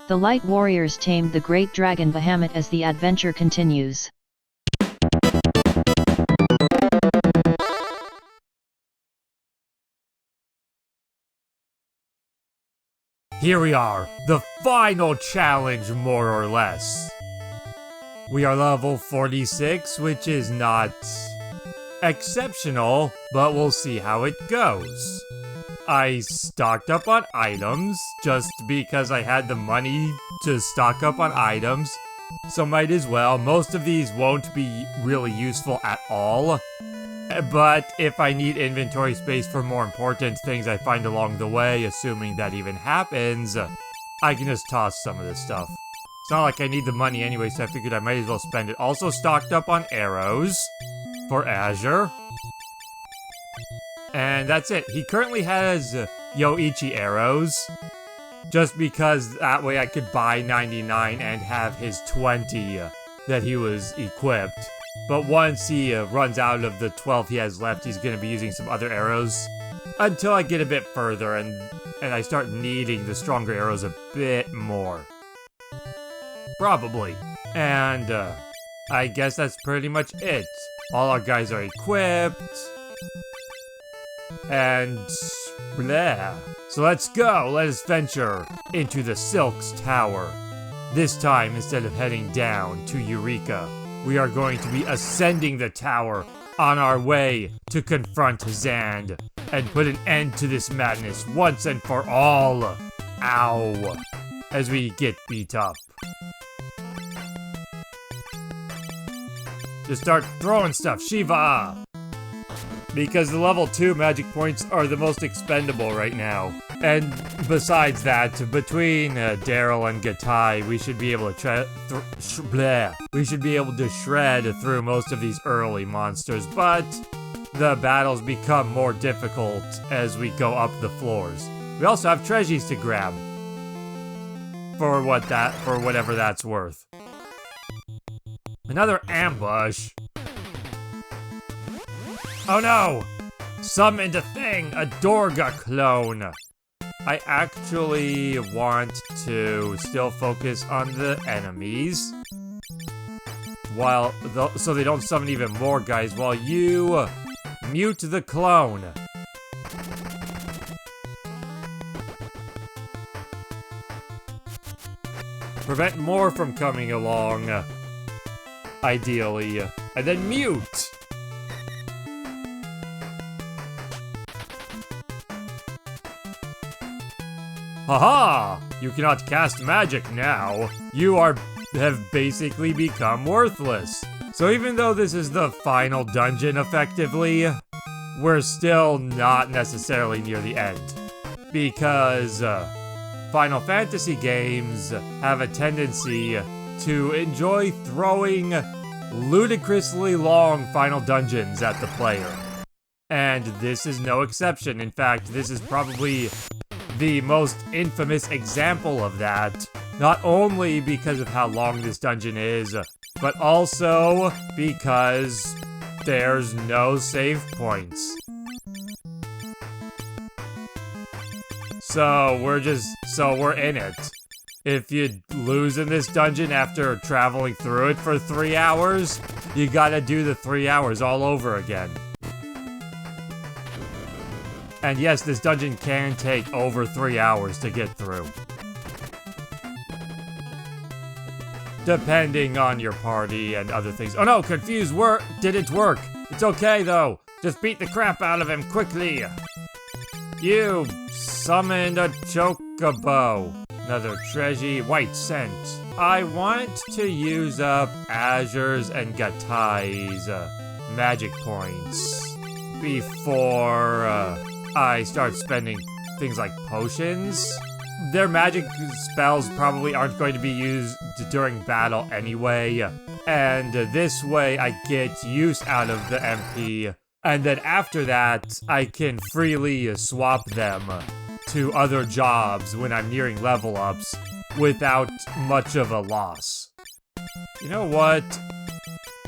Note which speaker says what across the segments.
Speaker 1: The light warriors tamed the great dragon Bahamut as the adventure continues.
Speaker 2: Here we are, the final challenge more or less. We are level 46, which is not exceptional, but we'll see how it goes. I stocked up on items, just because I had the money to stock up on items, so might as well. Most of these won't be really useful at all, but if I need inventory space for more important things I find along the way, assuming that even happens, I can just toss some of this stuff. It's not like I need the money anyway, so I figured I might as well spend it. Also stocked up on arrows for Azure. And that's it. He currently has Yoichi arrows, just because that way I could buy 99 and have his 20 that he was equipped. But once he runs out of the 12 he has left, he's going to be using some other arrows until I get a bit further and I start needing the stronger arrows a bit more. Probably. And I guess that's pretty much it. All our guys are equipped. And blah. So let's go. Let us venture into the Sylx Tower. This time, instead of heading down to Eureka, we are going to be ascending the tower on our way to confront Zand and put an end to this madness once and for all. Ow. As we get beat up. Just start throwing stuff, Shiva! Because the level 2 magic points are the most expendable right now. And besides that, between Daryl and Gatai, we should be able to shred through most of these early monsters, but the battles become more difficult as we go up the floors. We also have treasures to grab. For whatever that's worth. Another ambush. Oh no! Summoned a thing, a Dorga clone. I actually want to still focus on the enemies. So they don't summon even more guys while you mute the clone. Prevent more from coming along. Ideally. And then mute! Haha! You cannot cast magic now. You have basically become worthless. So even though this is the final dungeon effectively, we're still not necessarily near the end. Because Final Fantasy games have a tendency to enjoy throwing ludicrously long final dungeons at the player. And this is no exception. In fact, this is probably the most infamous example of that. Not only because of how long this dungeon is, but also because there's no save points. So we're in it. If you lose in this dungeon after traveling through it for 3 hours, you gotta do the 3 hours all over again. And yes, this dungeon can take over 3 hours to get through. Depending on your party and other things. Oh no, confused didn't work. It's okay though. Just beat the crap out of him quickly. You summoned a chocobo. Another treasure, white scent. I want to use up Azure's and Gatai's magic points before I start spending things like potions. Their magic spells probably aren't going to be used during battle anyway, and this way I get use out of the MP, and then after that I can freely swap them to other jobs when I'm nearing level ups without much of a loss. You know what?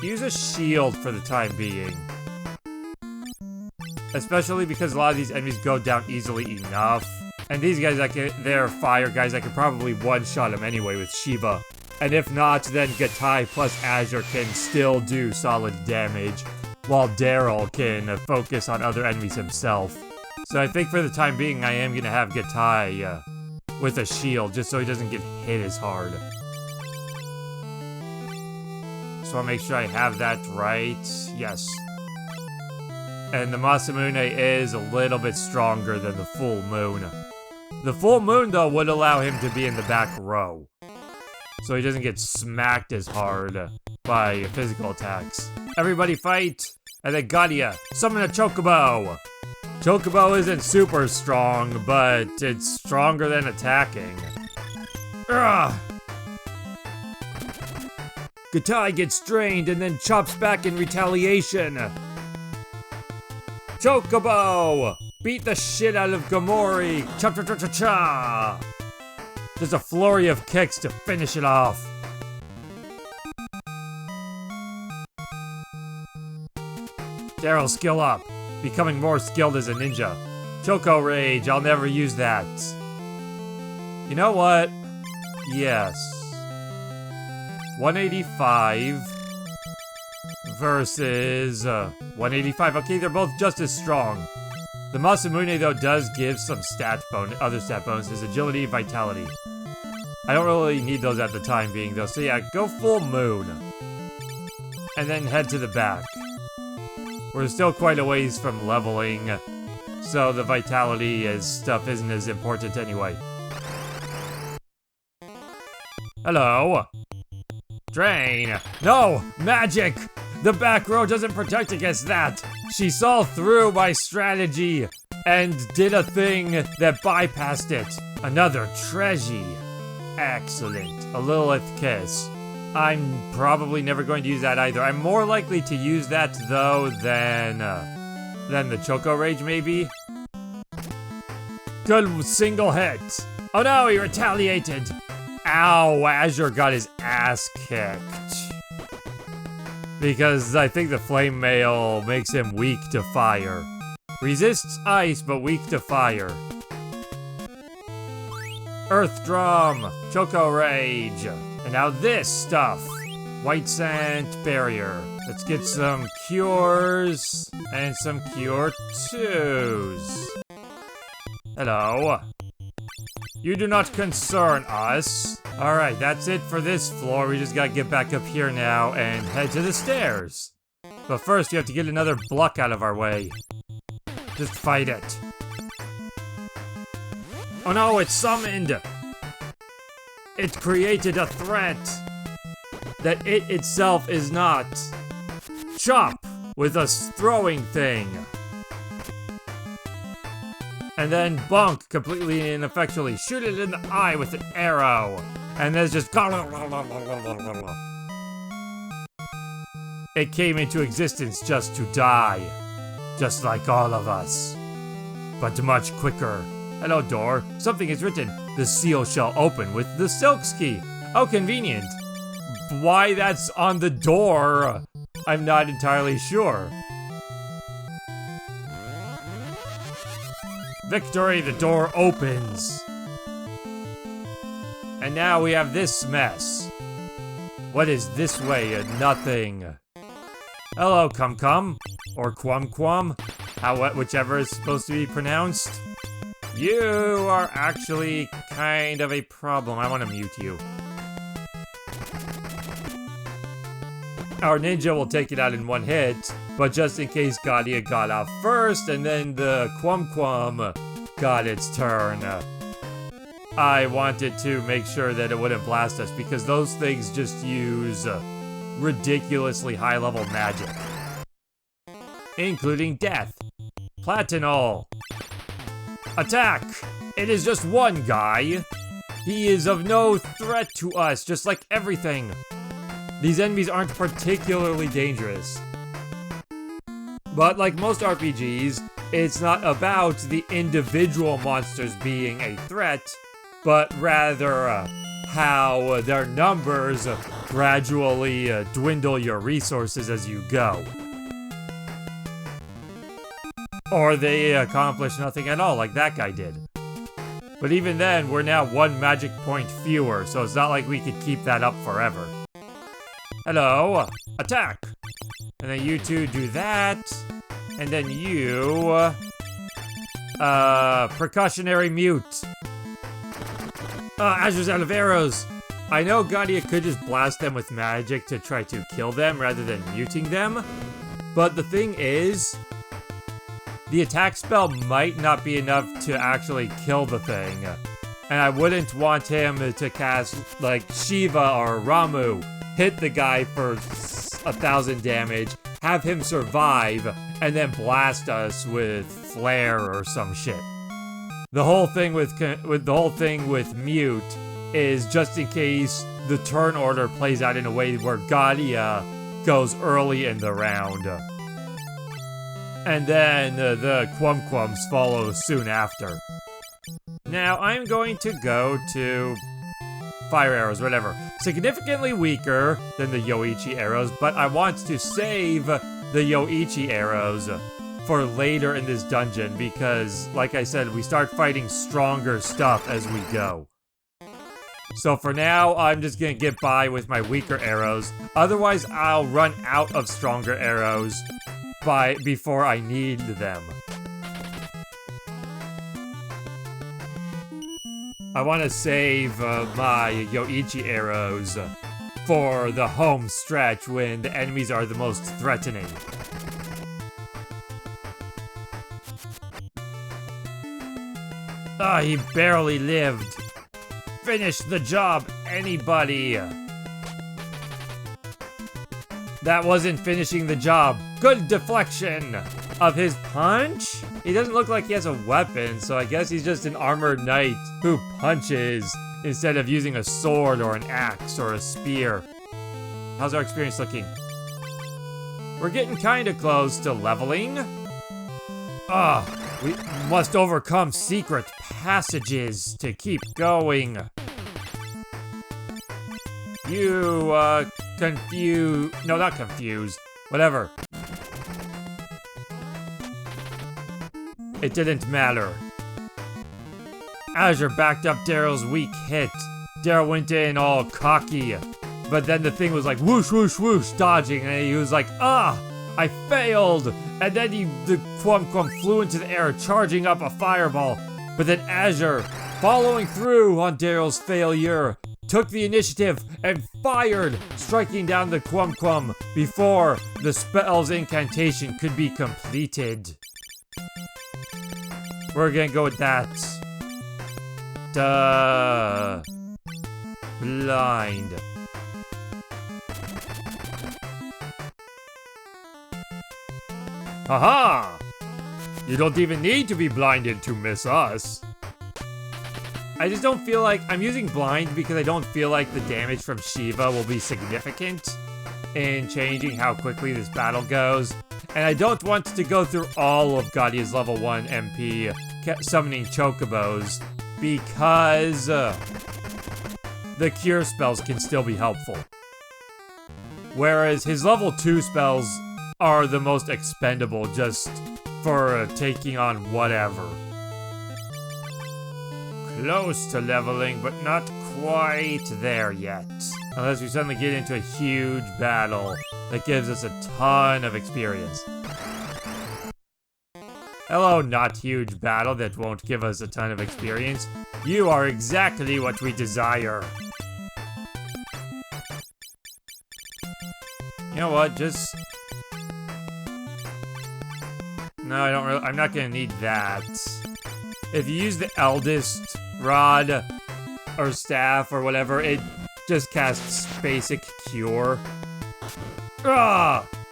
Speaker 2: Use a shield for the time being. Especially because a lot of these enemies go down easily enough And these guys, they're fire guys. I could probably one-shot them anyway with Shiva. And if not, then Gatai plus Azure can still do solid damage, while Daryl can focus on other enemies himself. So I think for the time being, I am gonna have Gatai with a shield, just so he doesn't get hit as hard. Just wanna make sure I have that right. Yes. And the Masamune is a little bit stronger than the Full Moon. The Full Moon, though, would allow him to be in the back row, so he doesn't get smacked as hard by physical attacks. Everybody fight! And then Gadia, summon a Chocobo! Chocobo isn't super strong, but it's stronger than attacking. Ugh! Gatai gets drained and then chops back in retaliation. Chocobo! Beat the shit out of Gamori! Cha-cha-cha-cha-cha! There's a flurry of kicks to finish it off. Daryl, skill up. Becoming more skilled as a ninja. Choco Rage, I'll never use that. You know what? Yes. 185 versus 185. Okay, they're both just as strong. The Masamune, though, does give some other stat bonuses. Agility, Vitality. I don't really need those at the time being, though. So yeah, go Full Moon. And then head to the back. We're still quite a ways from leveling, so the Vitality stuff isn't as important anyway. Hello? Drain! No! Magic! The back row doesn't protect against that! She saw through my strategy and did a thing that bypassed it. Another Treasure. Excellent. A Lilith Kiss. I'm probably never going to use that either. I'm more likely to use that, though, than the Choco Rage, maybe. Good single hit. Oh no, he retaliated. Ow, Azure got his ass kicked. Because I think the Flame Mail makes him weak to fire. Resists ice, but weak to fire. Earth Drum, Choco Rage. And now this stuff. White Sand Barrier. Let's get some cures and some cure 2s. Hello. You do not concern us. Alright, that's it for this floor. We just gotta get back up here now and head to the stairs. But first, we have to get another block out of our way. Just fight it. Oh no, it's summoned! It created a threat that it itself is not. Chop with a throwing thing. And then bonk completely and ineffectually. Shoot it in the eye with an arrow. And there's just... It came into existence just to die. Just like all of us. But much quicker. Hello, door. Something is written. The seal shall open with the Sylx key. Oh, convenient. Why that's on the door, I'm not entirely sure. Victory, the door opens. And now we have this mess. What is this way? Nothing. Hello, Cum-Cum. Or Quum-Quum. Whichever is supposed to be pronounced. You are actually kind of a problem. I want to mute you. Our ninja will take it out in one hit, but just in case Gadia got off first and then the Quum-Quum got its turn, I wanted to make sure that it wouldn't blast us because those things just use ridiculously high-level magic. Including death. Platinol. Attack! It is just one guy. He is of no threat to us, just like everything. These enemies aren't particularly dangerous. But like most RPGs, it's not about the individual monsters being a threat, but rather how their numbers gradually dwindle your resources as you go. Or they accomplish nothing at all, like that guy did. But even then, we're now 1 magic point fewer, so it's not like we could keep that up forever. Hello, attack! And then you two do that, and then you, precautionary mute. Azur's out of arrows! I know Gadia could just blast them with magic to try to kill them rather than muting them, but the thing is, the attack spell might not be enough to actually kill the thing. And I wouldn't want him to cast, like, Shiva or Ramu, hit the guy for 1,000 damage, have him survive, and then blast us with Flare or some shit. The whole thing with Mute is just in case the turn order plays out in a way where Gadia goes early in the round. And then the Quum-Quums follow soon after. Now, I'm going to go to fire arrows, whatever. Significantly weaker than the Yoichi arrows, but I want to save the Yoichi arrows for later in this dungeon because, like I said, we start fighting stronger stuff as we go. So for now, I'm just gonna get by with my weaker arrows. Otherwise, I'll run out of stronger arrows before I need them. I want to save my Yoichi arrows for the home stretch when the enemies are the most threatening. He barely lived. Finish the job, anybody. That wasn't finishing the job. Good deflection of his punch? He doesn't look like he has a weapon, so I guess he's just an armored knight who punches instead of using a sword or an axe or a spear. How's our experience looking? We're getting kinda close to leveling. We must overcome secret passages to keep going. You, no, not confuse. Whatever. It didn't matter. Azure backed up Daryl's weak hit. Daryl went in all cocky. But then the thing was like whoosh, whoosh, whoosh, dodging, and he was like, I failed! And then the Quum-Quum flew into the air, charging up a fireball. But then Azure, following through on Daryl's failure, took the initiative and fired, striking down the Quum-Quum before the spell's incantation could be completed. We're gonna go with that. Duh. Blind. Haha! You don't even need to be blinded to miss us. I just don't feel like... I'm using blind because I don't feel like the damage from Shiva will be significant in changing how quickly this battle goes. And I don't want to go through all of Gadia's level 1 MP summoning chocobos because the cure spells can still be helpful. Whereas his level 2 spells are the most expendable just for taking on whatever. Close to leveling, but not quite there yet. Unless we suddenly get into a huge battle that gives us a ton of experience. Hello, not huge battle that won't give us a ton of experience. You are exactly what we desire. You know what, just... No, I don't really... I'm not gonna need that. If you use the eldest rod or staff or whatever, it just casts basic cure.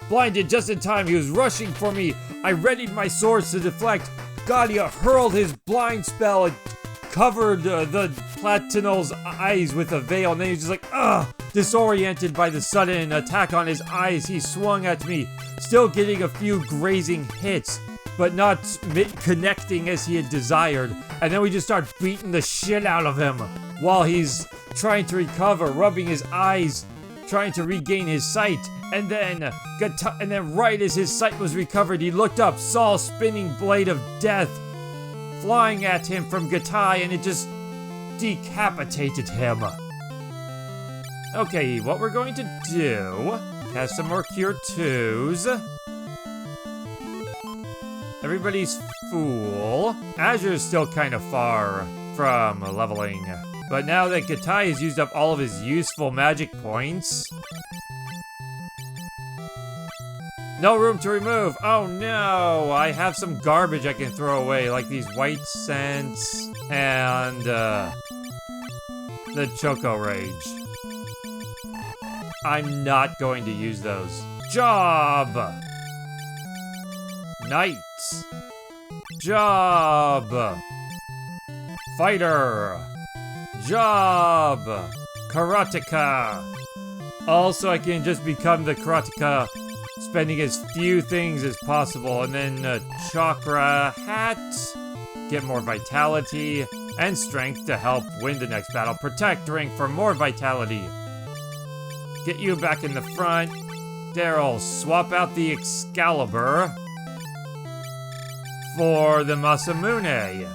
Speaker 2: Blinded just in time, he was rushing for me. I readied my swords to deflect. Gadia hurled his blind spell and covered the Platinol's eyes with a veil, and then he was just like, disoriented by the sudden attack on his eyes, he swung at me, still getting a few grazing hits, but not connecting as he had desired. And then we just start beating the shit out of him while he's trying to recover, rubbing his eyes, trying to regain his sight. And then right as his sight was recovered, he looked up, saw a spinning blade of death flying at him from Gatai and it just decapitated him. Okay, what we're going to do, has some more Cure 2s. Everybody's full. Azure's still kind of far from leveling. But now that Gatai has used up all of his useful magic points... No room to remove! Oh no! I have some garbage I can throw away, like these white scents and the Choco Rage. I'm not going to use those. Job! Knight! Job! Fighter! Job! Karateka! Also, I can just become the Karateka, spending as few things as possible, and then Chakra Hat, get more vitality, and strength to help win the next battle. Protect Ring for more vitality. Get you back in the front. Daryl, swap out the Excalibur for the Masamune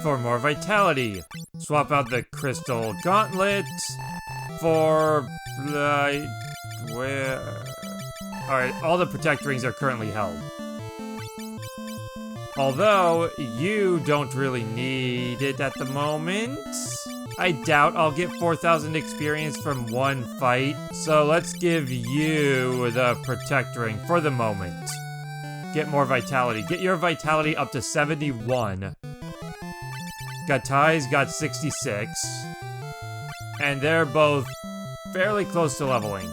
Speaker 2: for more vitality. Swap out the Crystal Gauntlet for the... Alright, all the Protect Rings are currently held. Although, you don't really need it at the moment. I doubt I'll get 4,000 experience from one fight, so let's give you the Protect Ring for the moment. Get more vitality. Get your vitality up to 71. Gatai's got 66. And they're both fairly close to leveling.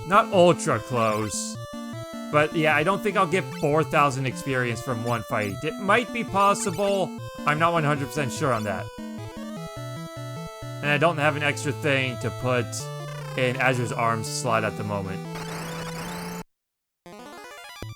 Speaker 2: Not ultra close. But yeah, I don't think I'll get 4,000 experience from one fight. It might be possible. I'm not 100% sure on that. And I don't have an extra thing to put in Azure's arms slot at the moment.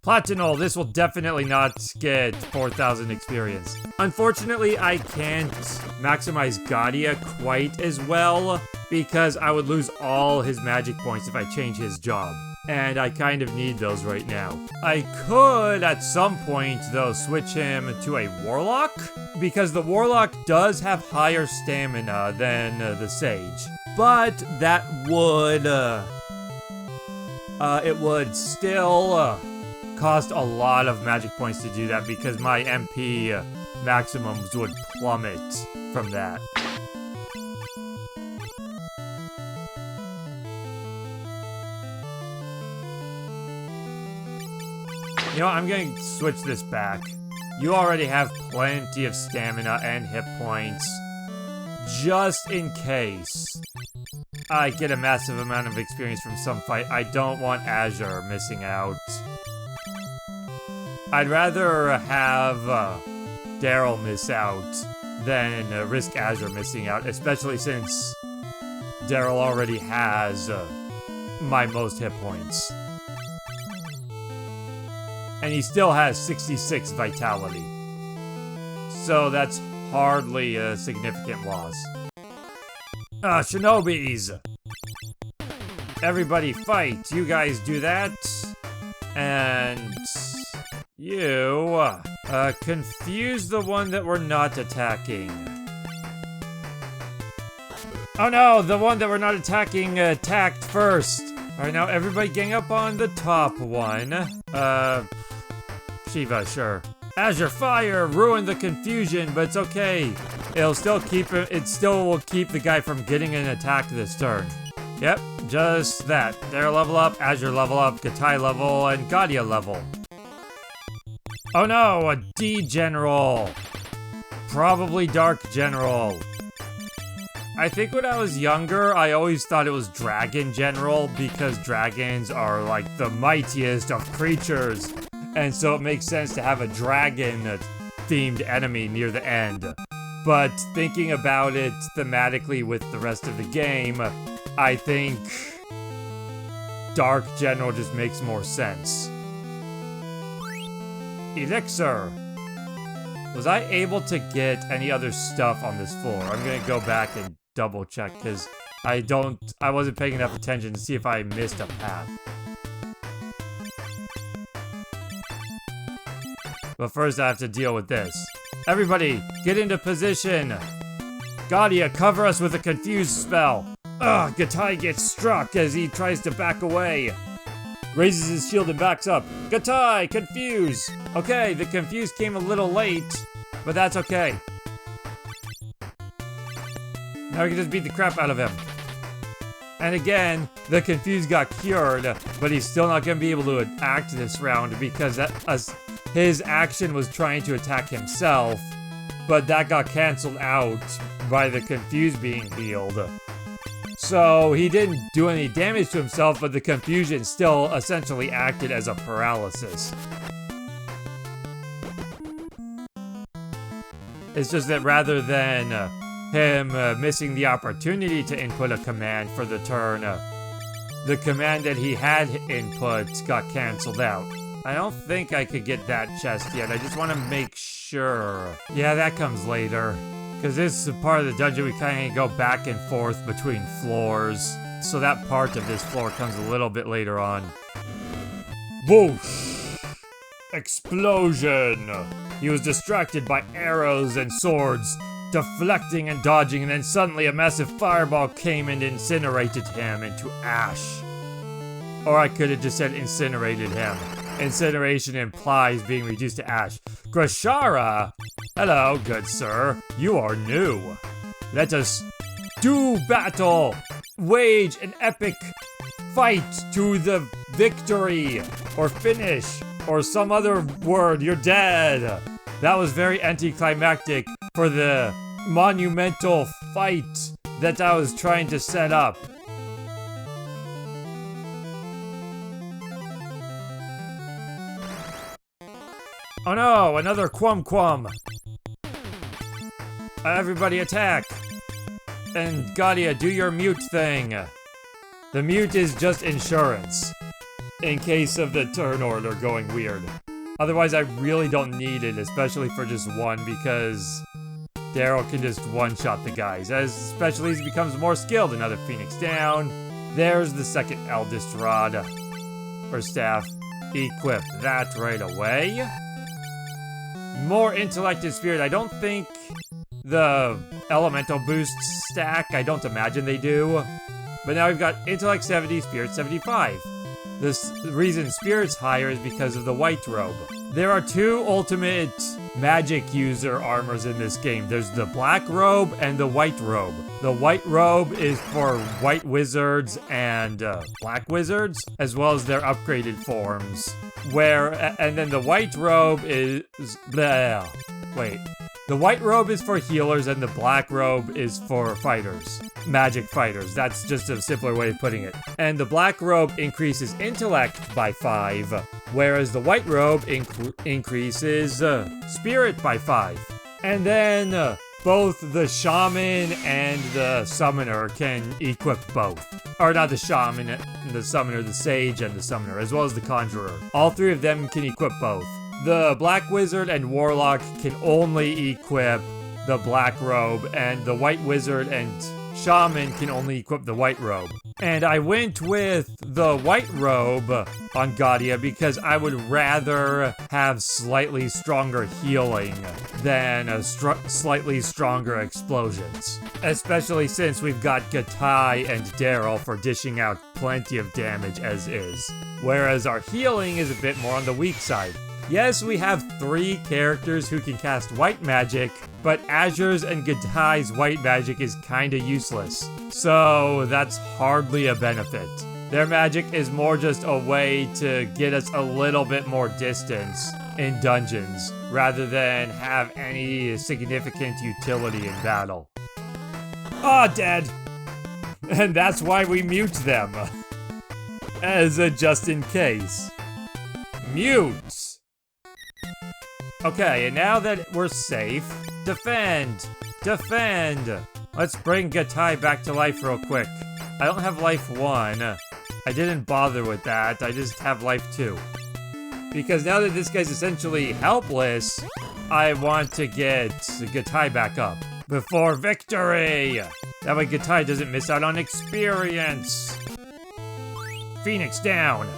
Speaker 2: Platinol, this will definitely not get 4,000 experience. Unfortunately, I can't maximize Gadia quite as well because I would lose all his magic points if I change his job. And I kind of need those right now. I could, at some point, though, switch him to a Warlock, because the Warlock does have higher stamina than the Sage. But that would... it would still cost a lot of magic points to do that, because my MP maximums would plummet from that. You know, I'm going to switch this back. You already have plenty of stamina and hit points. Just in case I get a massive amount of experience from some fight, I don't want Azure missing out. I'd rather have Daryl miss out than risk Azure missing out, especially since Daryl already has my most hit points. And he still has 66 vitality. So that's hardly a significant loss. Shinobis! Everybody fight! You guys do that. And... you... confuse the one that we're not attacking. Oh no! The one that we're not attacking attacked first! Alright, now everybody gang up on the top one. Shiva, sure. Azure Fire ruined the confusion, but it's okay. It'll still keep it. It still will keep the guy from getting an attack this turn. Yep, just that. They're level up, Azure level up, Gatai level, and Gadia level. Oh no, a D General. Probably Dark General. I think when I was younger, I always thought it was Dragon General because dragons are like the mightiest of creatures. And so it makes sense to have a dragon-themed enemy near the end. But thinking about it thematically with the rest of the game, I think Dark General just makes more sense. Elixir. Was I able to get any other stuff on this floor? I'm gonna go back and double check because I wasn't paying enough attention to see if I missed a path. But first I have to deal with this. Everybody, get into position! Gadia, cover us with a confuse spell! Ugh, Gatai gets struck as he tries to back away. Raises his shield and backs up. Gatai, confuse! Okay, the confuse came a little late, but that's okay. Now we can just beat the crap out of him. And again, the confuse got cured, but he's still not going to be able to act this round because his action was trying to attack himself, but that got cancelled out by the confuse being healed. So he didn't do any damage to himself, but the confusion still essentially acted as a paralysis. It's just that rather than him missing the opportunity to input a command for the turn, the command that he had input got cancelled out. I don't think I could get that chest yet. I just want to make sure. Yeah, that comes later. Because this is a part of the dungeon we kind of go back and forth between floors. So that part of this floor comes a little bit later on. Whoosh! Explosion! He was distracted by arrows and swords, deflecting and dodging, and then suddenly a massive fireball came and incinerated him into ash. Or I could have just said incinerated him. Incineration implies being reduced to ash. Grashara! Hello, good sir. You are new. Let us do battle! Wage an epic fight to the victory! Or finish! Or some other word, you're dead! That was very anticlimactic for the monumental fight that I was trying to set up. Oh no, another Quum. Everybody attack. And Gadia, do your mute thing. The mute is just insurance, in case of the turn order going weird. Otherwise, I really don't need it, especially for just one, because Daryl can just one-shot the guys, especially as he becomes more skilled. Another Phoenix down. There's the second Eldest Rod, or staff. Equip that right away. More intellect and spirit. I don't think the elemental boosts stack. I don't imagine they do. But now we've got intellect 70, spirit 75. The reason spirit's higher is because of the white robe. There are two ultimate magic user armors in this game. There's the black robe and the white robe. The white robe is for white wizards and black wizards, as well as their upgraded forms. And then the white robe is... Blah. Wait. The white robe is for healers and the black robe is for fighters. Magic fighters. That's just a simpler way of putting it. And the black robe increases intellect by 5, whereas the white robe increases spirit by 5. And then both the shaman and the summoner can equip both. Or not the shaman, the summoner, the sage and the summoner, as well as the conjurer. All three of them can equip both. The black wizard and warlock can only equip the black robe, and the white wizard and shaman can only equip the white robe. And I went with the white robe on Gadia because I would rather have slightly stronger healing than slightly stronger explosions. Especially since we've got Gatai and Daryl for dishing out plenty of damage as is. Whereas our healing is a bit more on the weak side. Yes, we have 3 characters who can cast white magic, but Azure's and Gatai's white magic is kinda useless. So that's hardly a benefit. Their magic is more just a way to get us a little bit more distance in dungeons, rather than have any significant utility in battle. Ah, dead! And that's why we mute them. As a just in case. Mute! Okay, and now that we're safe, defend! Defend! Let's bring Gatai back to life real quick. I don't have life 1. I didn't bother with that, I just have life 2. Because now that this guy's essentially helpless, I want to get Gatai back up. Before victory! That way Gatai doesn't miss out on experience! Phoenix down!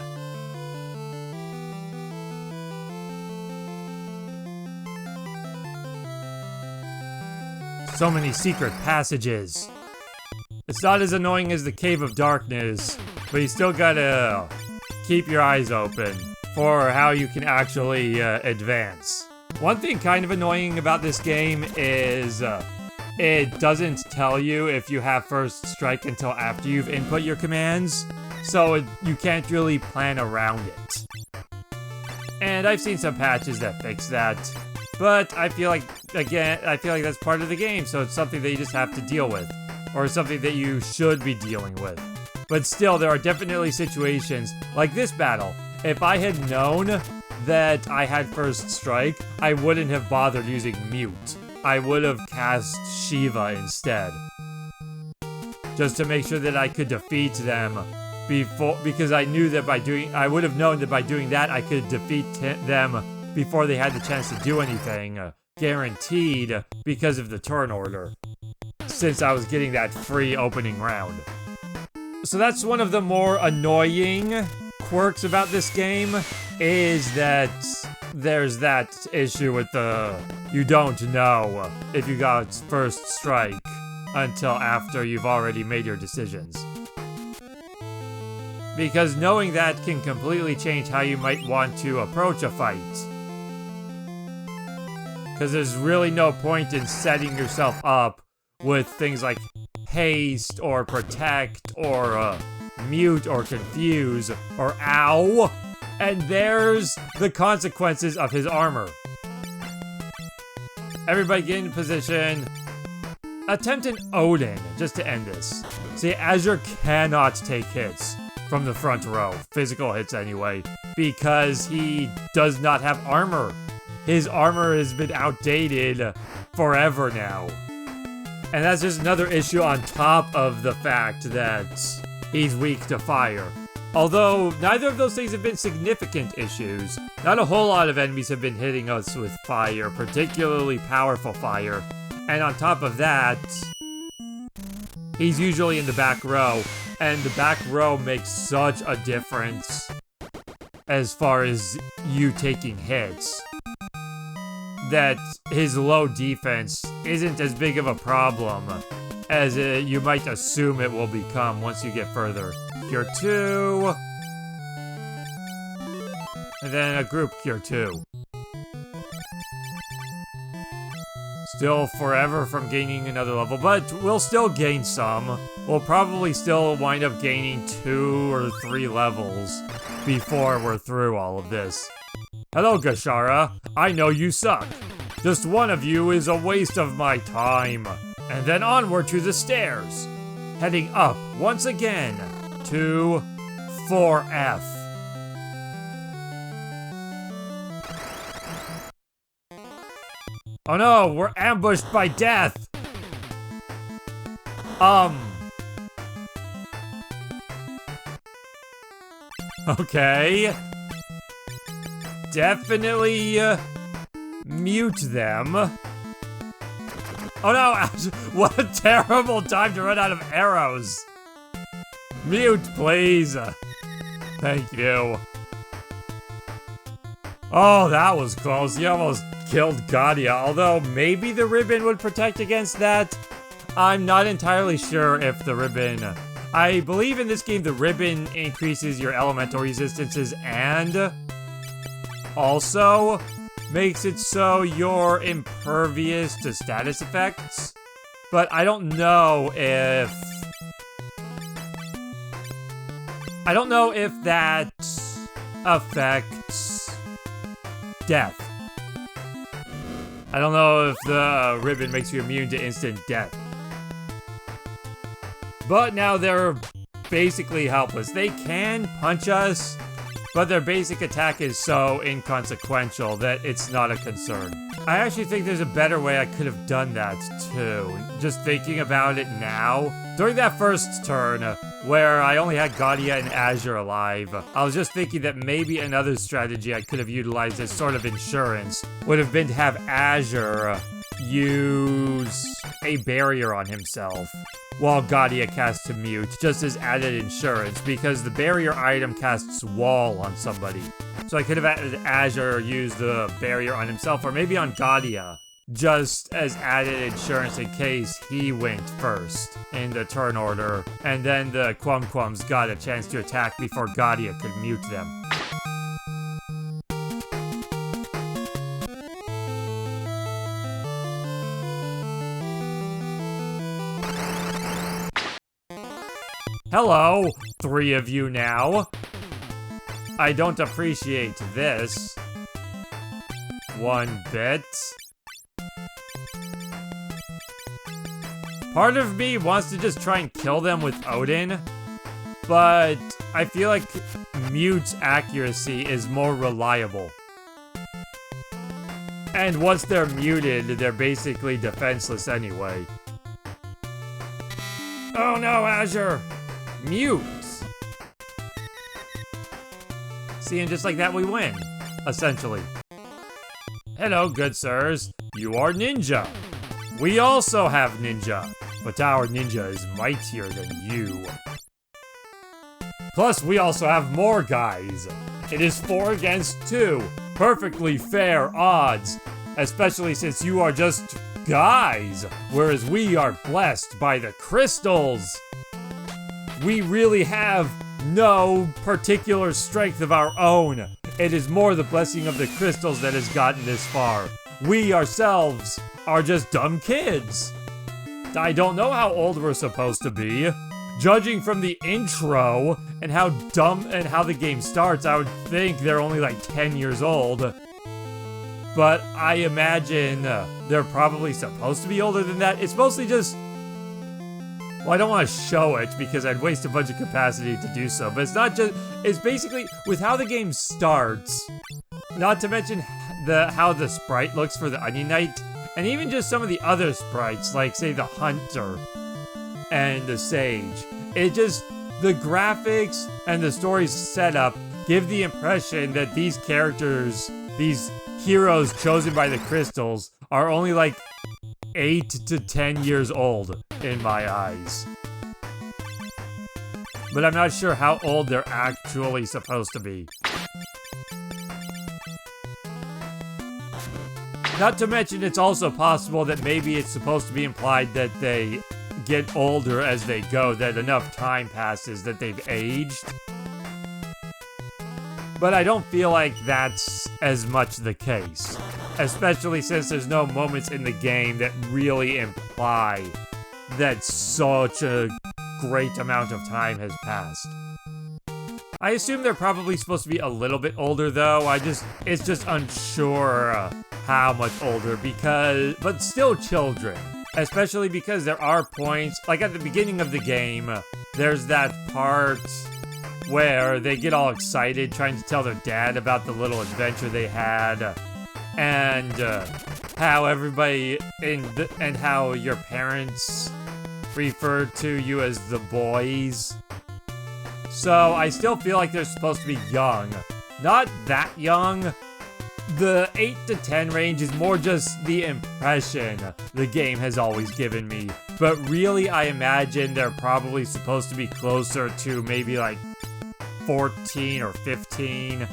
Speaker 2: So many secret passages. It's not as annoying as the Cave of Darkness, but you still gotta keep your eyes open for how you can actually advance. One thing kind of annoying about this game is it doesn't tell you if you have first strike until after you've input your commands, so you can't really plan around it. And I've seen some patches that fix that, but I feel like that's part of the game, so it's something that you just have to deal with, or something that you should be dealing with. But still, there are definitely situations, like this battle. If I had known that I had first strike, I wouldn't have bothered using mute. I would have cast Shiva instead. Just to make sure that I could defeat them because I knew that I would have known that by doing that, I could defeat them before they had the chance to do anything. Guaranteed, because of the turn order. Since I was getting that free opening round. So that's one of the more annoying quirks about this game, is that there's that issue with you don't know if you got first strike until after you've already made your decisions. Because knowing that can completely change how you might want to approach a fight. Because there's really no point in setting yourself up with things like haste, or protect, or mute, or confuse, or ow. And there's the consequences of his armor. Everybody get in position. Attempt an Odin, just to end this. See, Azure cannot take hits from the front row. Physical hits anyway. Because he does not have armor. His armor has been outdated forever now. And that's just another issue on top of the fact that he's weak to fire. Although, neither of those things have been significant issues. Not a whole lot of enemies have been hitting us with fire, particularly powerful fire. And on top of that, he's usually in the back row. And the back row makes such a difference as far as you taking hits, that his low defense isn't as big of a problem as you might assume it will become once you get further. Cure 2. And then a group Cure 2. Still forever from gaining another level, but we'll still gain some. We'll probably still wind up gaining 2 or 3 levels before we're through all of this. Hello, Gashara. I know you suck. Just one of you is a waste of my time. And then onward to the stairs. Heading up once again to 4F. Oh no, we're ambushed by death. Okay. Definitely mute them. Oh no, what a terrible time to run out of arrows. Mute, please. Thank you. Oh, that was close. You almost killed Gadia, although maybe the ribbon would protect against that. I'm not entirely sure if the ribbon... I believe in this game the ribbon increases your elemental resistances and also makes it so you're impervious to status effects. But I don't know if... that affects death. I don't know if the ribbon makes you immune to instant death. But now they're basically helpless. They can punch us, but their basic attack is so inconsequential that it's not a concern. I actually think there's a better way I could have done that too. Just thinking about it now. During that first turn, where I only had Gadia and Azure alive, I was just thinking that maybe another strategy I could have utilized as sort of insurance would have been to have Azure use a barrier on himself, while Gadia casts to mute, just as added insurance, because the barrier item casts wall on somebody. So I could have had Azure use the barrier on himself, or maybe on Gadia, just as added insurance in case he went first in the turn order, and then the Quum-Quums got a chance to attack before Gadia could mute them. Hello, 3 of you now. I don't appreciate this one bit. Part of me wants to just try and kill them with Odin, but I feel like Mute's accuracy is more reliable. And once they're muted, they're basically defenseless anyway. Oh no, Azure! Mute! See, and just like that we win, essentially. Hello, good sirs. You are ninja. We also have ninja, but our ninja is mightier than you. Plus, we also have more guys. It is 4 against 2. Perfectly fair odds, especially since you are just guys, whereas we are blessed by the crystals. We really have no particular strength of our own. It is more the blessing of the crystals that has gotten this far. We ourselves are just dumb kids. I don't know how old we're supposed to be. Judging from the intro and how dumb and how the game starts, I would think they're only like 10 years old. But I imagine they're probably supposed to be older than that. It's mostly just... Well, I don't want to show it because I'd waste a bunch of capacity to do so. But it's not just... It's basically with how the game starts. Not to mention how the sprite looks for the Onion Knight. And even just some of the other sprites, like, say, the Hunter and the Sage. It just... The graphics and the story's setup give the impression that these characters, these heroes chosen by the crystals, are only like 8 to 10 years old in my eyes. But I'm not sure how old they're actually supposed to be. Not to mention, it's also possible that maybe it's supposed to be implied that they get older as they go, that enough time passes that they've aged. But I don't feel like that's as much the case. Especially since there's no moments in the game that really imply that such a great amount of time has passed. I assume they're probably supposed to be a little bit older though, it's just unsure how much older but still children. Especially because there are points, like at the beginning of the game, there's that part where they get all excited trying to tell their dad about the little adventure they had, and how everybody and how your parents refer to you as the boys. So I still feel like they're supposed to be young. Not that young. The 8 to 10 range is more just the impression the game has always given me. But really, I imagine they're probably supposed to be closer to maybe like 14 or 15.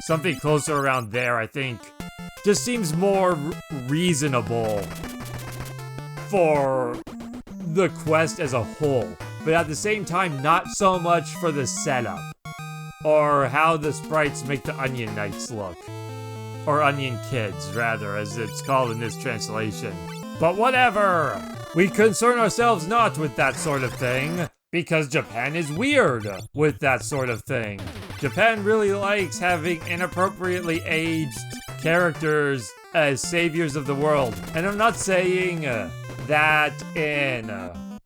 Speaker 2: Something closer around there, I think. Just seems more reasonable for the quest as a whole. But at the same time, not so much for the setup. Or how the sprites make the Onion Knights look. Or Onion Kids, rather, as it's called in this translation. But whatever! We concern ourselves not with that sort of thing, because Japan is weird with that sort of thing. Japan really likes having inappropriately aged characters as saviors of the world. And I'm not saying that in...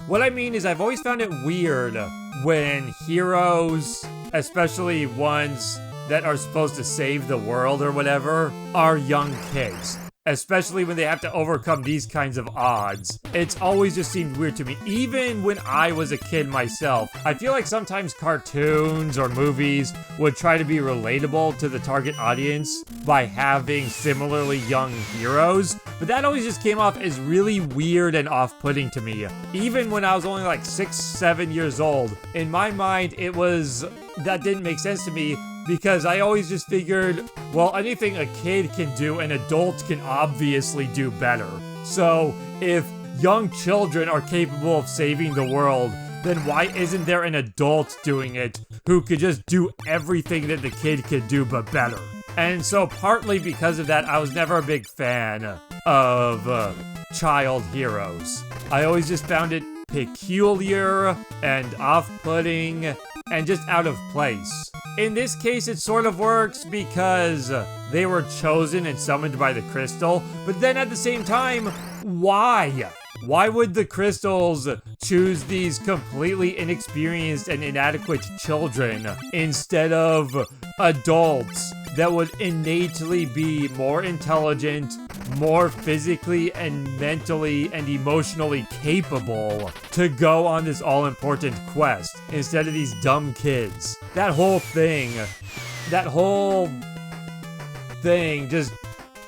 Speaker 2: What I mean is I've always found it weird when heroes, especially ones that are supposed to save the world or whatever, are young kids. Especially when they have to overcome these kinds of odds. It's always just seemed weird to me. Even when I was a kid myself, I feel like sometimes cartoons or movies would try to be relatable to the target audience by having similarly young heroes, but that always just came off as really weird and off-putting to me. Even when I was only like 6, 7 years old, in my mind, that didn't make sense to me because I always just figured, well, anything a kid can do, an adult can obviously do better. So, if young children are capable of saving the world, then why isn't there an adult doing it who could just do everything that the kid could do but better? And so partly because of that, I was never a big fan of child heroes. I always just found it peculiar and off-putting and just out of place. In this case, it sort of works because they were chosen and summoned by the crystal, but then at the same time, why? Why would the crystals choose these completely inexperienced and inadequate children instead of adults that would innately be more intelligent, more physically and mentally and emotionally capable to go on this all-important quest instead of these dumb kids? That whole thing just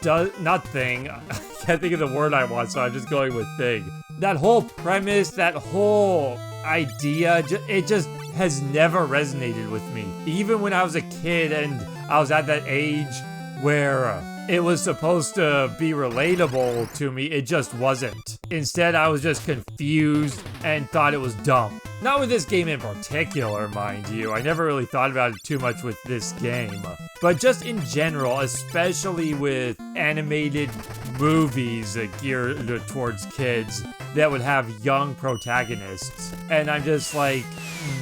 Speaker 2: does, not thing, I can't think of the word I want, so I'm just going with thing. That whole premise, that whole idea, it just has never resonated with me. Even when I was a kid and I was at that age where it was supposed to be relatable to me, it just wasn't. Instead, I was just confused and thought it was dumb. Not with this game in particular, mind you. I never really thought about it too much with this game. But just in general, especially with animated movies geared towards kids that would have young protagonists. And I'm just like,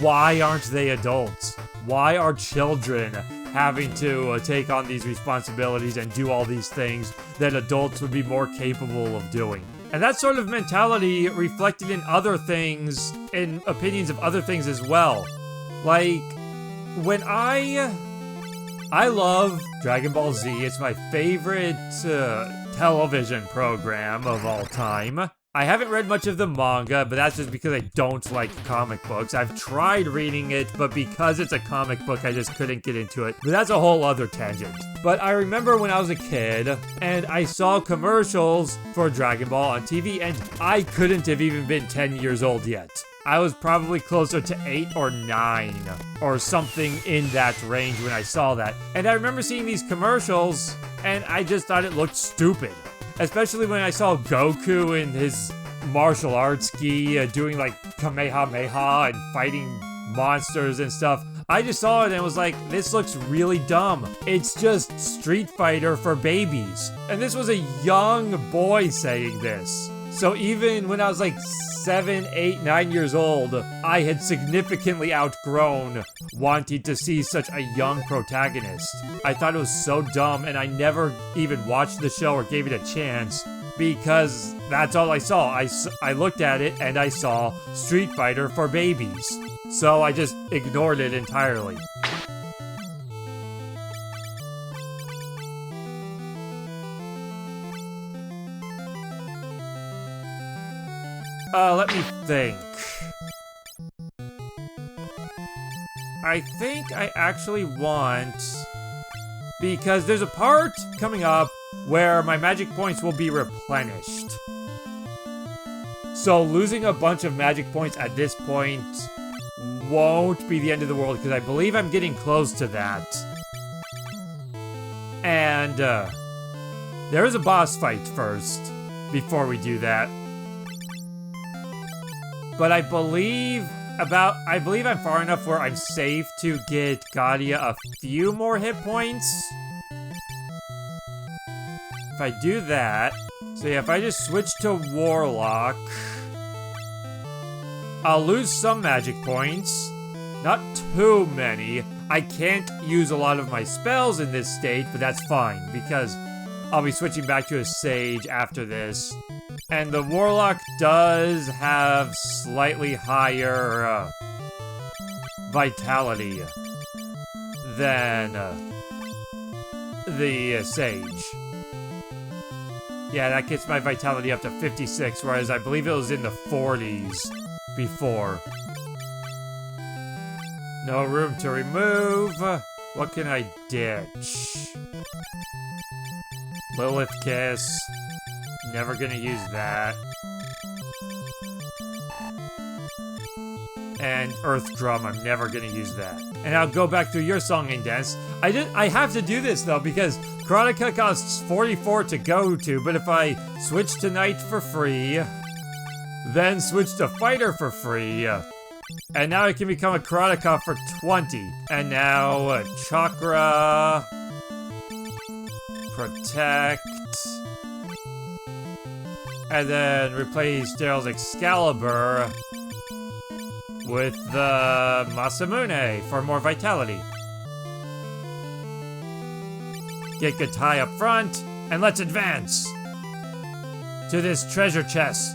Speaker 2: why aren't they adults? Why are children having to take on these responsibilities and do all these things that adults would be more capable of doing? And that sort of mentality reflected in other things, in opinions of other things as well. Like, when I love Dragon Ball Z. It's my favorite television program of all time. I haven't read much of the manga, but that's just because I don't like comic books. I've tried reading it, but because it's a comic book, I just couldn't get into it. But that's a whole other tangent. But I remember when I was a kid, and I saw commercials for Dragon Ball on TV, and I couldn't have even been 10 years old yet. I was probably closer to 8 or 9, or something in that range when I saw that. And I remember seeing these commercials, and I just thought it looked stupid. Especially when I saw Goku in his martial arts gi doing like Kamehameha and fighting monsters and stuff. I just saw it and was like, this looks really dumb. It's just Street Fighter for babies. And this was a young boy saying this. So even when I was like 7, 8, 9 years old, I had significantly outgrown wanting to see such a young protagonist. I thought it was so dumb, and I never even watched the show or gave it a chance because that's all I saw. I looked at it and I saw Street Fighter for babies. So I just ignored it entirely. Let me think. I think I actually want... Because there's a part coming up where my magic points will be replenished. So losing a bunch of magic points at this point won't be the end of the world, because I believe I'm getting close to that. And, there is a boss fight first, before we do that. But I believe I'm far enough where I'm safe to get Gadia a few more hit points. If I do that, so yeah, if I just switch to Warlock, I'll lose some magic points. Not too many. I can't use a lot of my spells in this state, but that's fine, because I'll be switching back to a Sage after this. And the Warlock does have slightly higher vitality than the Sage. Yeah, that gets my vitality up to 56, whereas I believe it was in the 40s before. No room to remove. What can I ditch? Lilith Kiss. Never gonna use that. And Earth Drum, I'm never gonna use that. And I'll go back through your song and dance. I have to do this though, because Karateka costs 44 to go to, but if I switch to Knight for free, then switch to Fighter for free, and now I can become a Karateka for 20. And now, Chakra, Protect, and then replace Daryl's Excalibur with the Masamune for more vitality. Get Gatai up front, and let's advance to this treasure chest.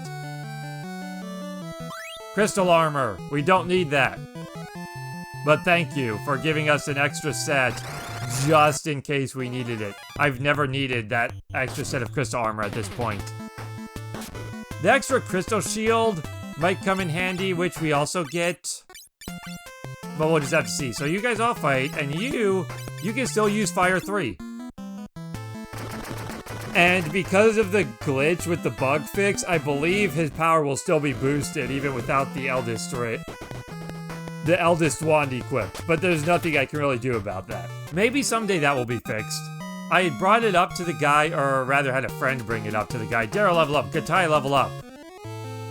Speaker 2: Crystal armor, we don't need that. But thank you for giving us an extra set just in case we needed it. I've never needed that extra set of crystal armor at this point. The extra crystal shield might come in handy, which we also get. But we'll just have to see. So you guys all fight, and you can still use Fire 3. And because of the glitch with the bug fix, I believe his power will still be boosted even without the Eldest Wand equipped. But there's nothing I can really do about that. Maybe someday that will be fixed. I had brought it up to the guy, or rather had a friend bring it up to the guy. Daryl, level up. Gatai, level up.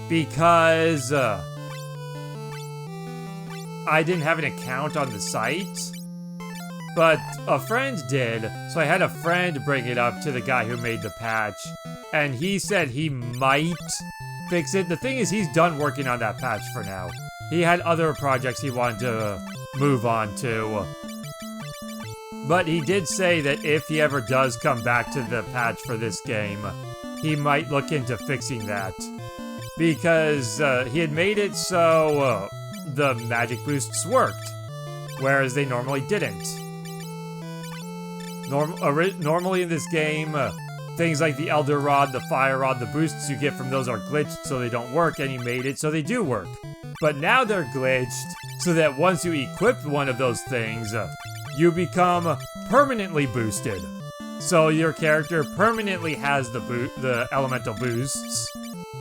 Speaker 2: Because I didn't have an account on the site. But a friend did, so I had a friend bring it up to the guy who made the patch, and he said he might fix it. The thing is, he's done working on that patch for now. He had other projects he wanted to move on to. But he did say that if he ever does come back to the patch for this game, he might look into fixing that. Because he had made it so the magic boosts worked, whereas they normally didn't. Normally in this game, things like the Elder Rod, the Fire Rod, the boosts you get from those are glitched so they don't work, and he made it so they do work. But now they're glitched so that once you equip one of those things, you become permanently boosted. So your character permanently has the elemental boosts,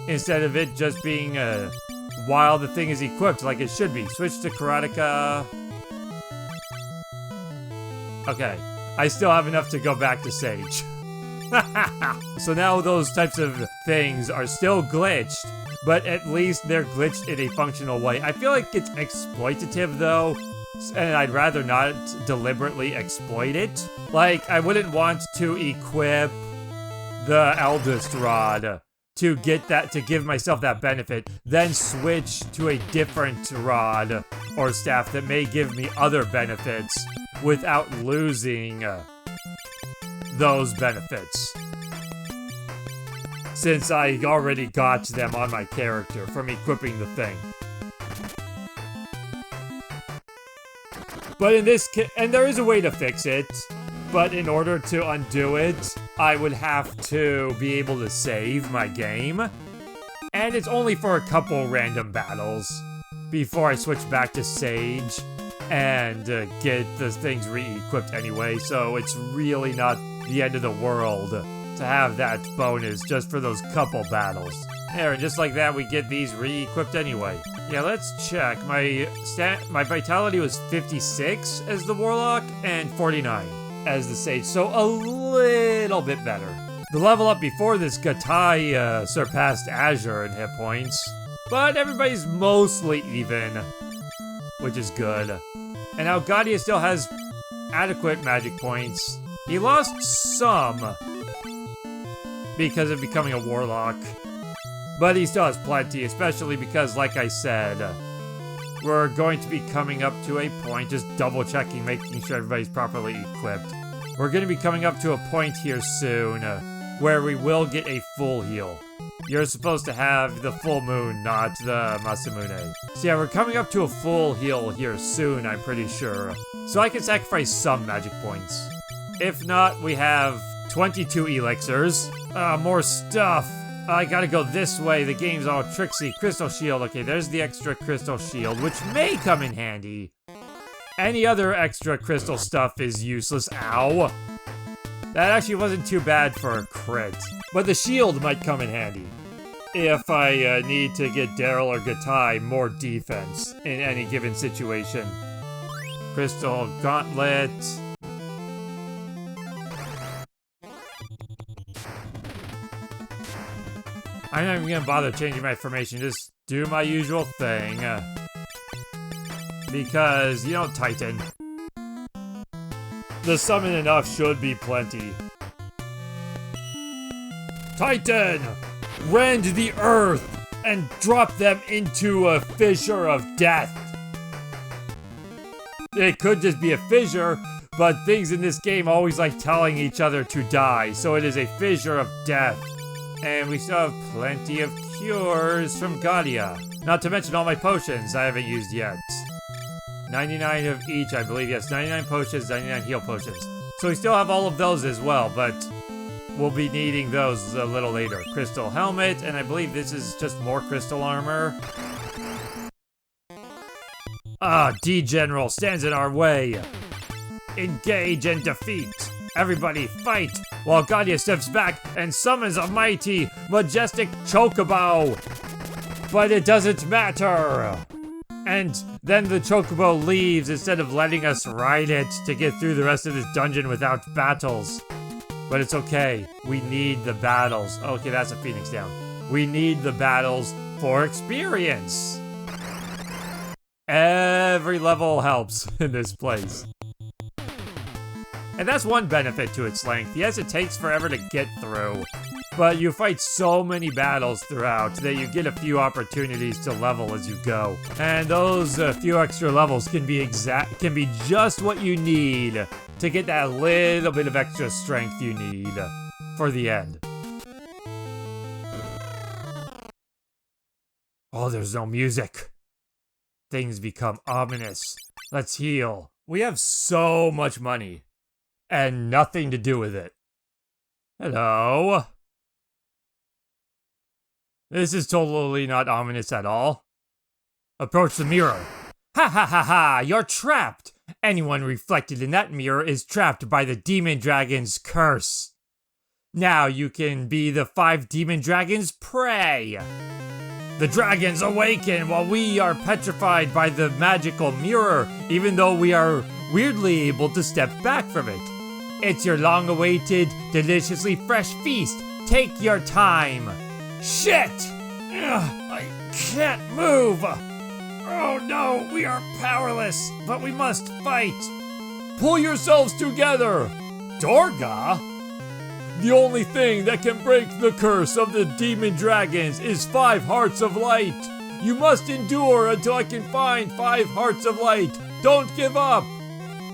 Speaker 2: instead of it just being while the thing is equipped like it should be. Switch to Karateka. Okay. I still have enough to go back to Sage. So now those types of things are still glitched, but at least they're glitched in a functional way. I feel like it's exploitative though, and I'd rather not deliberately exploit it. Like, I wouldn't want to equip the Eldest Rod to get that, to give myself that benefit, then switch to a different rod or staff that may give me other benefits without losing those benefits, since I already got them on my character from equipping the thing. But in this case, and there is a way to fix it, but in order to undo it, I would have to be able to save my game, and it's only for a couple random battles before I switch back to Sage and get the things re-equipped anyway, so it's really not the end of the world to have that bonus just for those couple battles. There, and just like that, we get these re-equipped anyway. Yeah, let's check. My vitality was 56 as the Warlock and 49 as the Sage, so a little bit better. The level up before this, Gatai surpassed Azure in hit points, but everybody's mostly even, which is good. And now Gadia still has adequate magic points. He lost some because of becoming a Warlock, but he still has plenty, especially because, like I said, we're going to be coming up to a point, just double checking, making sure everybody's properly equipped. We're going to be coming up to a point here soon where we will get a full heal. You're supposed to have the full moon, not the Masamune. So yeah, we're coming up to a full heal here soon, I'm pretty sure. So I can sacrifice some magic points. If not, we have 22 elixirs. More stuff. I gotta go this way. The game's all tricksy. Crystal shield. Okay, there's the extra crystal shield, which may come in handy. Any other extra crystal stuff is useless. Ow. That actually wasn't too bad for a crit. But the shield might come in handy. If I need to get Daryl or Gatai more defense in any given situation. Crystal Gauntlet. I'm not even gonna bother changing my formation, just do my usual thing. Because, you know, Titan. The summon enough should be plenty. Titan! Rend the earth and drop them into a fissure of death. It could just be a fissure, but things in this game always like telling each other to die, so it is a fissure of death. And we still have plenty of cures from Gadia. Not to mention all my potions I haven't used yet. 99 of each, I believe. Yes, 99 potions, 99 heal potions. So we still have all of those as well, but we'll be needing those a little later. Crystal helmet, and I believe this is just more crystal armor. Ah, D-General stands in our way. Engage and defeat. Everybody fight, while Gadia steps back and summons a mighty, majestic chocobo. But it doesn't matter. And then the chocobo leaves instead of letting us ride it to get through the rest of this dungeon without battles. But it's okay, we need the battles. Okay, that's a phoenix down. We need the battles for experience. Every level helps in this place. And that's one benefit to its length. Yes, it takes forever to get through, but you fight so many battles throughout that you get a few opportunities to level as you go. And those few extra levels can be just what you need to get that little bit of extra strength you need for the end. Oh, there's no music. Things become ominous. Let's heal. We have so much money. And nothing to do with it. Hello? This is totally not ominous at all. Approach the mirror. Ha ha ha ha! You're trapped! Anyone reflected in that mirror is trapped by the Demon Dragon's curse. Now you can be the 5 Demon Dragons' prey. The dragons awaken while we are petrified by the magical mirror, even though we are weirdly able to step back from it. It's your long-awaited, deliciously fresh feast. Take your time. Shit! Ugh, I can't move. Oh no, we are powerless, but we must fight. Pull yourselves together. Dorga? The only thing that can break the curse of the demon dragons is 5 hearts of light. You must endure until I can find 5 hearts of light. Don't give up.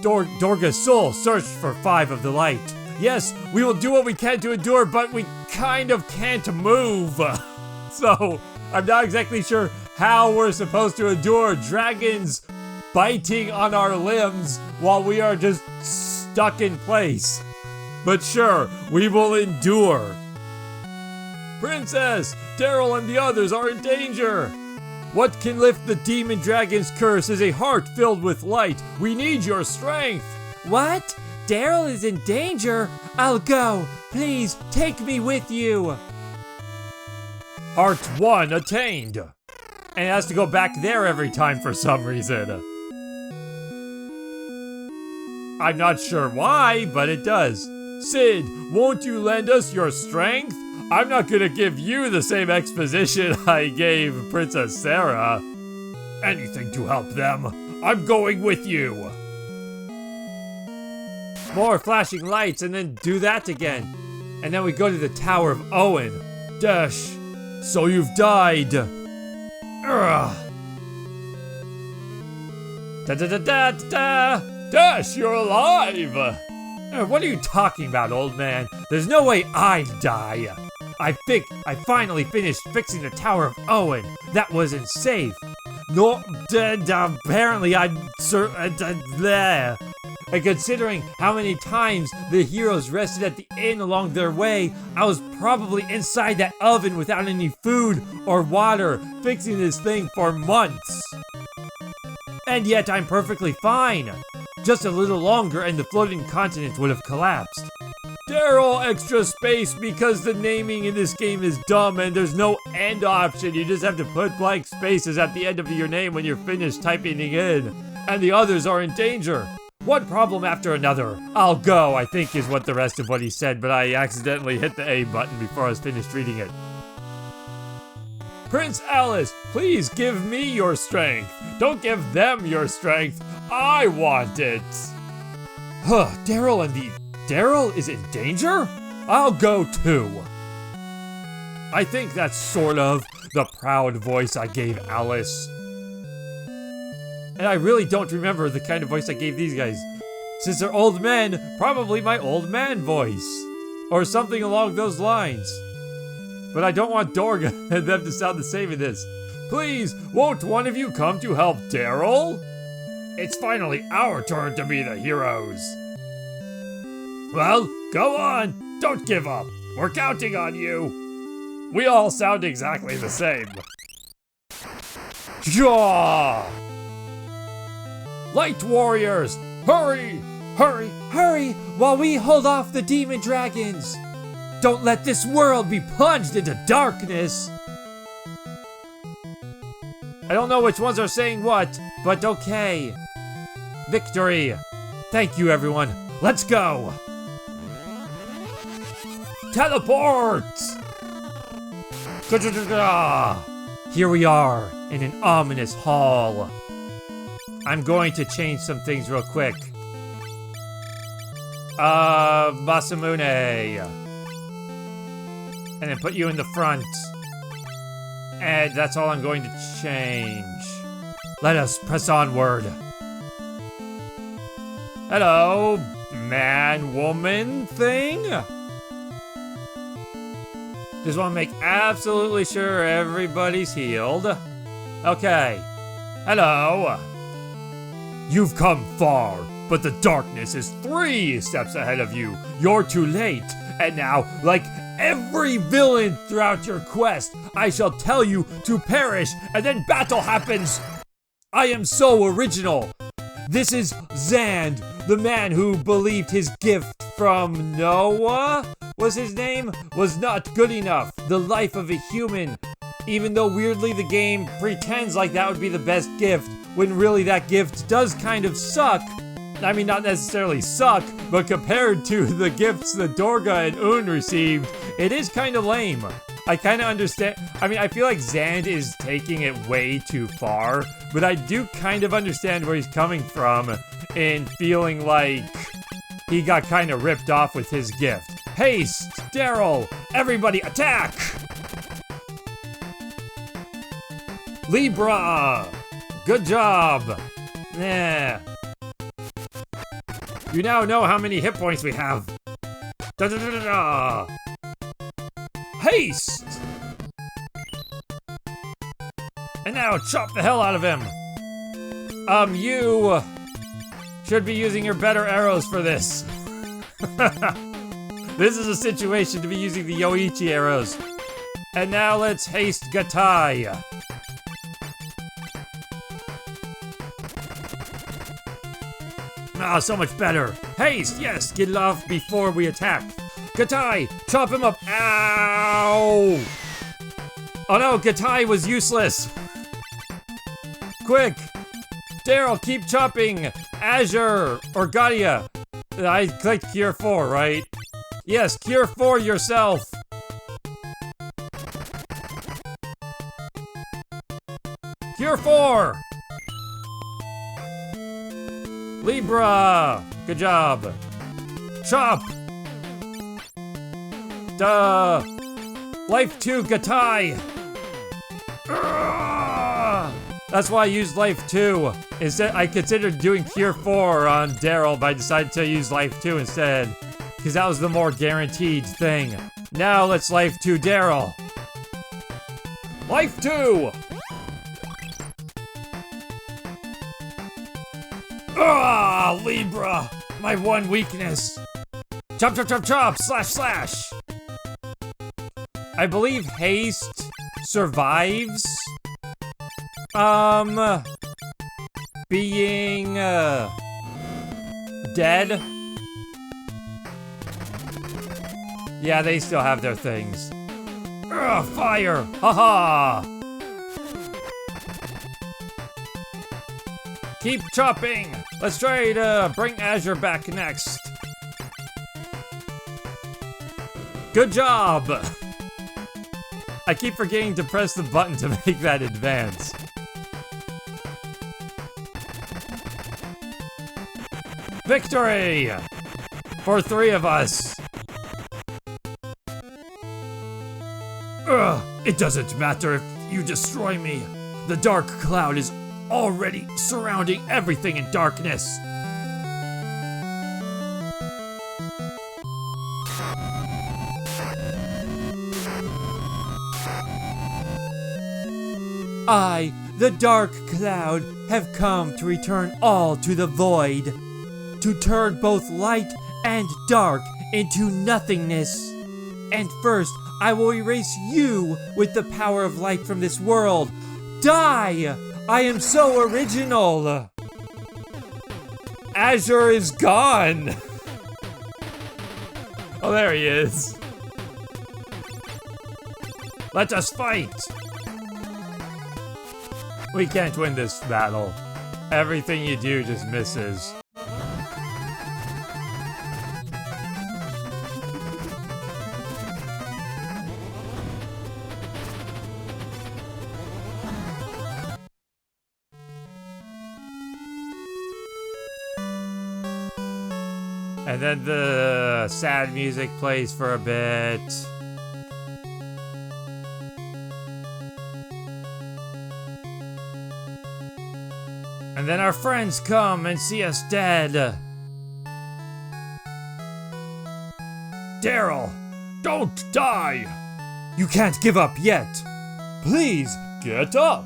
Speaker 2: Dorga's soul searched for 5 of the light. Yes, we will do what we can to endure, but we kind of can't move. So, I'm not exactly sure how we're supposed to endure dragons biting on our limbs while we are just stuck in place. But sure, we will endure. Princess, Daryl and the others are in danger. What can lift the demon dragon's curse is a heart filled with light. We need your strength. What? Daryl is in danger? I'll go. Please, take me with you. Heart 1 attained. And it has to go back there every time for some reason. I'm not sure why, but it does. Sid, won't you lend us your strength? I'm not gonna give you the same exposition I gave Princess Sarah. Anything to help them. I'm going with you. More flashing lights and then do that again. And then we go to the Tower of Owen. Dash. So you've died. Ugh. Da da da da da. Dash, you're alive. What are you talking about, old man? There's no way I'd die. I finally finished fixing the Tower of Owen. That wasn't safe. No, apparently I'm there. And considering how many times the heroes rested at the inn along their way, I was probably inside that oven without any food or water, fixing this thing for months. And yet I'm perfectly fine. Just a little longer and the floating continent would have collapsed. Daryl, extra space because the naming in this game is dumb and there's no end option. You just have to put blank spaces at the end of your name when you're finished typing it in. And the others are in danger. One problem after another. I'll go, I think is what the rest of what he said, but I accidentally hit the A button before I was finished reading it. Prince Alice, please give me your strength. Don't give them your strength. I want it. Huh, Daryl is in danger? I'll go too. I think that's sort of the proud voice I gave Alice. And I really don't remember the kind of voice I gave these guys. Since they're old men, probably my old man voice. Or something along those lines. But I don't want Dorga and them to sound the same in this. Please, won't one of you come to help Daryl? It's finally our turn to be the heroes. Well, go on. Don't give up. We're counting on you. We all sound exactly the same. Jaw! Light warriors, hurry! Hurry, hurry, while we hold off the demon dragons. Don't let this world be plunged into darkness. I don't know which ones are saying what, but okay. Victory. Thank you, everyone. Let's go. Teleport! Here we are in an ominous hall. I'm going to change some things real quick. Masamune. And then put you in the front. And that's all I'm going to change. Let us press onward. Hello, man, woman thing? Just want to make absolutely sure everybody's healed. Okay. Hello. You've come far, but the darkness is 3 steps ahead of you. You're too late. And now, like every villain throughout your quest, I shall tell you to perish, and then battle happens. I am so original. This is Zand, the man who believed his gift from Noah, was his name, was not good enough. The life of a human. Even though weirdly the game pretends like that would be the best gift, when really that gift does kind of suck. I mean, not necessarily suck, but compared to the gifts that Dorga and Un received, it is kind of lame. I kind of understand. I mean, I feel like Zand is taking it way too far, but I do kind of understand where he's coming from in feeling like he got kind of ripped off with his gift. Haste! Daryl! Everybody attack! Libra! Good job! Yeah. You now know how many hit points we have. Da da da da da! Haste! And now chop the hell out of him! You should be using your better arrows for this. This is a situation to be using the Yoichi arrows. And now let's haste Gatai. Ah, so much better. Haste, yes, get it off before we attack. Gatai, chop him up. Ow! Oh no, Gatai was useless. Quick! Daryl, keep chopping! Azure! Or Gadia! I clicked Cure 4, right? Yes, Cure 4 yourself! Cure 4! Libra! Good job! Chop! Duh! Life 2 Gatai! That's why I used Life 2. Instead, I considered doing Cure 4 on Daryl, but I decided to use Life 2 instead. Because that was the more guaranteed thing. Now let's Life 2 Daryl. Life 2! Ah, Libra! My one weakness. Chop, chop, chop, chop! Slash, slash! I believe Haste survives. being dead. Yeah, they still have their things. Ugh, fire! Haha! Keep chopping! Let's try to bring Azure back next. Good job! I keep forgetting to press the button to make that advance. Victory! For 3 of us. Ugh, it doesn't matter if you destroy me. The dark cloud is already surrounding everything in darkness. I, the dark cloud, have come to return all to the void. To turn both light and dark into nothingness. And first, I will erase you with the power of light from this world. Die! I am so original! Azure is gone! Oh, there he is. Let us fight! We can't win this battle. Everything you do just misses. And then the sad music plays for a bit. And then our friends come and see us dead. Daryl, don't die! You can't give up yet. Please, get up.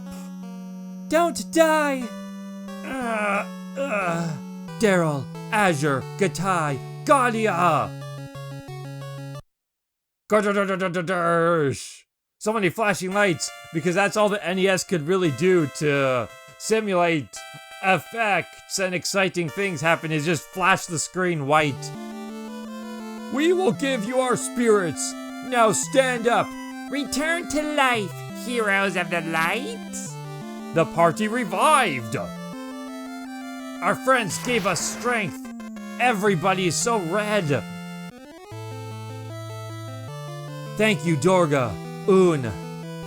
Speaker 2: Don't die! Daryl, Azure, Gatai, Galia! So many flashing lights, because that's all the NES could really do to simulate effects and exciting things happen, is just flash the screen white. We will give you our spirits. Now stand up. Return to life, heroes of the light. The party revived. Our friends gave us strength. Everybody is so red. Thank you, Dorga, Un.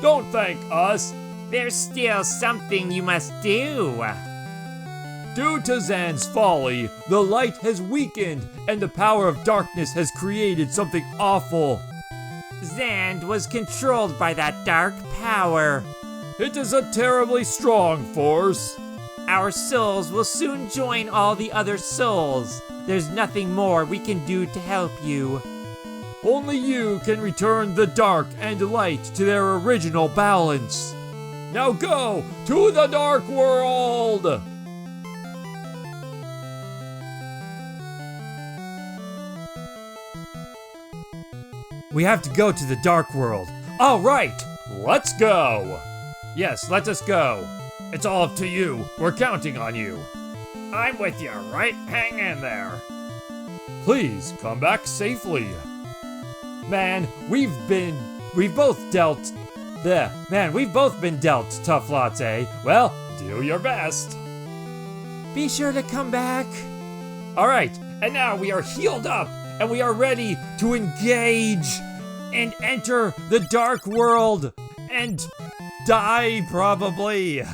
Speaker 2: Don't thank us. There's still something you must do. Due to Zan's folly, the light has weakened and the power of darkness has created something awful. Zand was controlled by that dark power. It is a terribly strong force. Our souls will soon join all the other souls. There's nothing more we can do to help you. Only you can return the dark and light to their original balance. Now go to the dark world! We have to go to the dark world. All right, let's go. Yes, let us go. It's all up to you. We're counting on you. I'm with you, right? Hang in there. Please come back safely. Man, we've both been dealt tough lots, eh? Well, do your best. Be sure to come back. All right, and now we are healed up and we are ready to engage and enter the dark world and die probably.